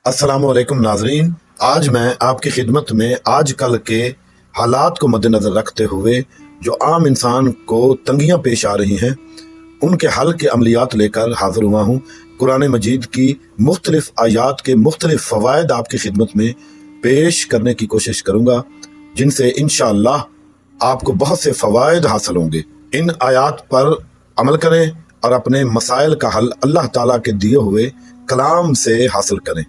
السلام علیکم ناظرین، آج میں آپ کی خدمت میں آج کل کے حالات کو مد نظر رکھتے ہوئے جو عام انسان کو تنگیاں پیش آ رہی ہیں ان کے حل کے عملیات لے کر حاضر ہوا ہوں۔ قرآن مجید کی مختلف آیات کے مختلف فوائد آپ کی خدمت میں پیش کرنے کی کوشش کروں گا، جن سے انشاءاللہ آپ کو بہت سے فوائد حاصل ہوں گے۔ ان آیات پر عمل کریں اور اپنے مسائل کا حل اللہ تعالیٰ کے دیے ہوئے کلام سے حاصل کریں۔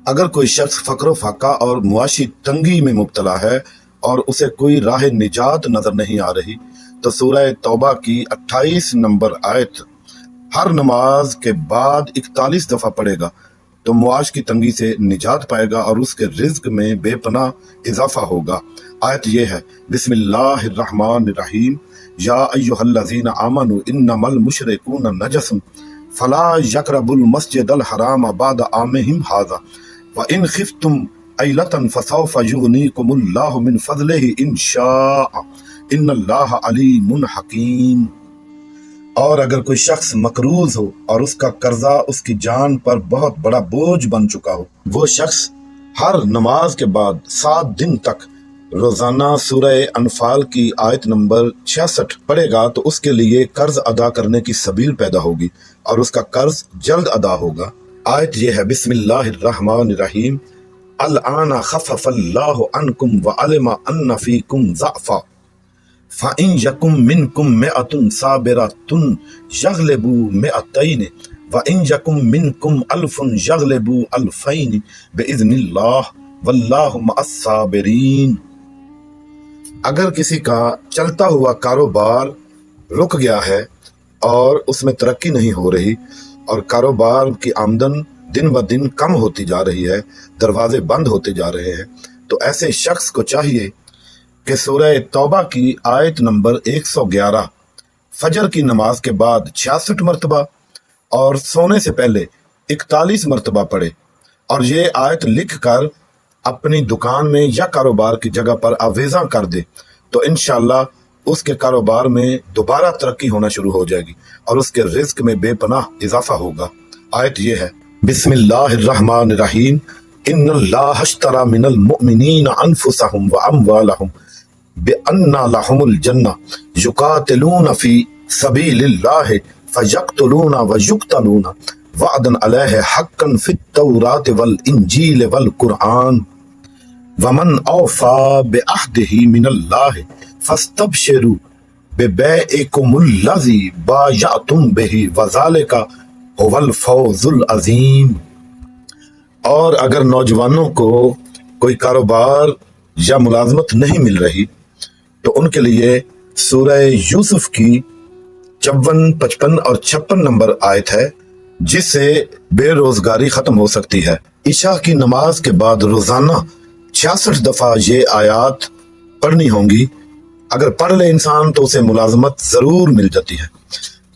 اگر کوئی شخص فقر و فاقہ اور معاشی تنگی میں مبتلا ہے اور اسے کوئی راہ نجات نظر نہیں آ رہی تو سورہ توبہ کی 28 نمبر آیت ہر نماز کے بعد 41 دفعہ پڑھے گا تو معاش کی تنگی سے نجات پائے گا اور اس کے رزق میں بے پناہ اضافہ ہوگا۔ آیت یہ ہے، بسم اللہ الرحمن الرحیم، یا ایھا الذین آمنوا انما المشرکون نجس فلا یقربوا المسجد الحرام بعد عامہم ھذا وَإِنْ خِفْتُمْ عَيْلَةً فَسَوْفَ يُغْنِيكُمُ اللَّهُ مِنْ فَضْلِهِ إِنْ شَاءَ إِنَّ اللَّهَ عَلِيمٌ حَكِيمٌ۔ اور اگر کوئی شخص مقروض ہو اور اس کا قرضہ اس کی جان پر بہت بڑا بوجھ بن چکا ہو، وہ شخص ہر نماز کے بعد 7 دن تک روزانہ سورہ انفال کی آیت نمبر 66 پڑھے گا تو اس کے لیے قرض ادا کرنے کی سبیل پیدا ہوگی اور اس کا قرض جلد ادا ہوگا۔ آیت یہ ہے، بسم اللہ الرحمن الرحیم، الآن خفف اللہ عنکم وعلم ان فیکم ضعفا فإن یکم منکم مئۃ صابرۃ یغلبوا مئتین وإن یکم منکم الف یغلبوا الفین بإذن اللہ واللہ مع الصابرین۔ اگر کسی کا چلتا ہوا کاروبار رک گیا ہے اور اس میں ترقی نہیں ہو رہی اور کاروبار کی آمدن دن بہ دن کم ہوتی جا رہی ہے، دروازے بند ہوتے جا رہے ہیں، تو ایسے شخص کو چاہیے کہ سورہ توبہ کی آیت نمبر 111 فجر کی نماز کے بعد 66 مرتبہ اور سونے سے پہلے 41 مرتبہ پڑھے اور یہ آیت لکھ کر اپنی دکان میں یا کاروبار کی جگہ پر آویزاں کر دے تو انشاءاللہ اس کے کاروبار میں دوبارہ ترقی ہونا شروع ہو جائے گی اور اس کے رزق میں بے پناہ اضافہ ہوگا۔ آیت یہ ہے، بسم اللہ الرحمن الرحیم، ان اللہ اشتری من المؤمنین انفسهم واموالهم بان لهم الجنہ یقاتلون فی سبیل اللہ فیقتلون ویقتلون وعدا علیہ حقا فی التوراۃ والانجیل والقرآن ومن اوفی بعہدہ من اللہ فاستبشروا ببیعکم الذی بایعتم بہ وذالک ھو الفوز العظیم۔ اور اگر نوجوانوں کو کوئی کاروبار یا ملازمت نہیں مل رہی تو ان کے لیے سورہ یوسف کی 54، 55 اور 56 نمبر آیت ہے جس سے بے روزگاری ختم ہو سکتی ہے۔ عشاء کی نماز کے بعد روزانہ 66 دفعہ یہ آیات پڑھنی ہوں گی۔ اگر پڑھ لے انسان تو اسے ملازمت ضرور مل جاتی ہے۔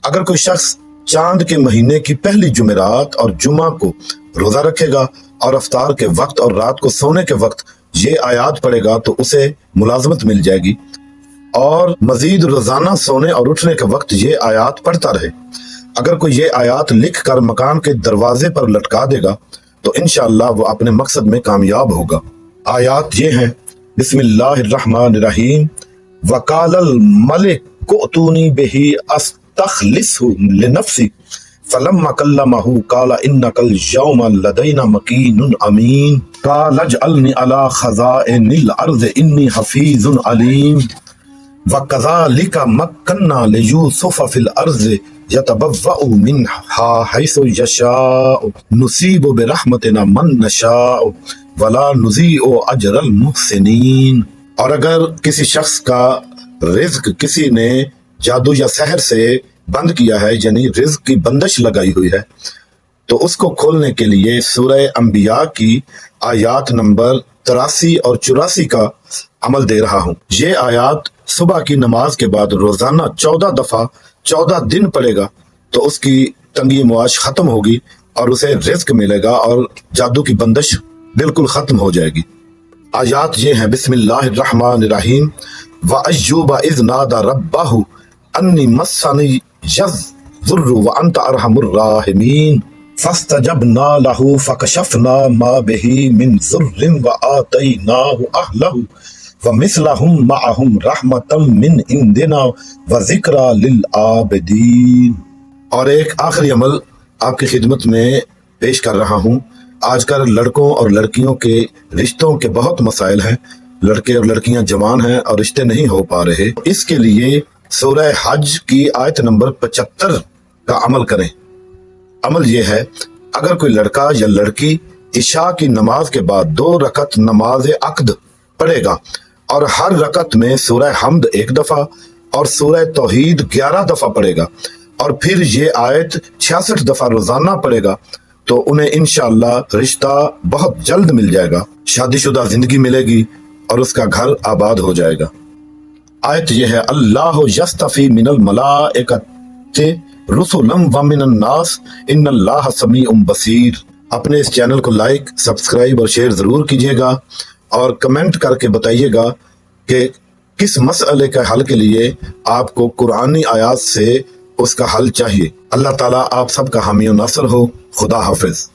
اگر کوئی شخص چاند کے مہینے کی پہلی جمعرات اور جمعہ کو روزہ رکھے گا اور افطار کے وقت اور رات کو سونے کے وقت یہ آیات پڑھے گا تو اسے ملازمت مل جائے گی، اور مزید روزانہ سونے اور اٹھنے کے وقت یہ آیات پڑھتا رہے۔ اگر کوئی یہ آیات لکھ کر مکان کے دروازے پر لٹکا دے گا تو انشاءاللہ وہ اپنے مقصد میں کامیاب ہوگا۔ آیات یہ ہیں، بسم اللہ الرحمن الرحیم، وقال الملک ائتونی بہ استخلصہ لنفسی فلما کلمہ قال انک الیوم لدینا مکین امین قال اجعلنی علی خزائن الارض انی حفیظ علیم وکذالک مکننا لیوسف فی الارض یتبوأ منہا حیث یشاء نصیب برحمتنا من نشاء ولا نضیع اجر المحسنین۔ اور اگر کسی شخص کا رزق کسی نے جادو یا سحر سے بند کیا ہے، یعنی رزق کی بندش لگائی ہوئی ہے، تو اس کو کھولنے کے لیے سورہ انبیاء کی آیات نمبر 83 اور 84 کا عمل دے رہا ہوں۔ یہ آیات صبح کی نماز کے بعد روزانہ 14 دفعہ 14 دن پڑے گا تو اس کی تنگی معاش ختم ہوگی اور اسے رزق ملے گا اور جادو کی بندش بالکل ختم ہو جائے گی۔ آیات یہ ہیں، بسم اللہ الرحمن الرحیم، وَأَيُّوبَ إِذْ نَادَى رَبَّهُ أَنِّي مَسَّنِيَ الضُّرُّ وَأَنْتَ أَرْحَمُ الرَّاحِمِينَ۔ فاستجبنا له فكشفنا ما به من ضر وآتيناه أهله ومثلهم معهم رحمة من عندنا وذكرى للعابدين۔ اور ایک آخری عمل آپ کی خدمت میں پیش کر رہا ہوں۔ آج کل لڑکوں اور لڑکیوں کے رشتوں کے بہت مسائل ہیں، لڑکے اور لڑکیاں جوان ہیں اور رشتے نہیں ہو پا رہے۔ اس کے لیے سورہ حج کی آیت نمبر 75 کا عمل کریں۔ عمل یہ ہے، اگر کوئی لڑکا یا لڑکی عشاء کی نماز کے بعد 2 رکعت نماز عقد پڑھے گا اور ہر رکعت میں سورہ حمد 1 دفعہ اور سورہ توحید 11 دفعہ پڑھے گا اور پھر یہ آیت 66 دفعہ روزانہ پڑھے گا تو انہیں انشاءاللہ رشتہ بہت جلد مل جائے گا، شادی شدہ زندگی ملے گی اور اس کا گھر آباد ہو جائے گا۔ آیت یہ ہے، اللہ یستفی من الملائکۃ رسلا ومن الناس ان اللہ سمیع بصیر۔ اپنے اس چینل کو لائک، سبسکرائب اور شیئر ضرور کیجیے گا اور کمنٹ کر کے بتائیے گا کہ کس مسئلے کے حل کے لیے آپ کو قرآنی آیات سے اس کا حل چاہیے۔ اللہ تعالیٰ آپ سب کا حامی و ناصر ہو۔ خدا حافظ۔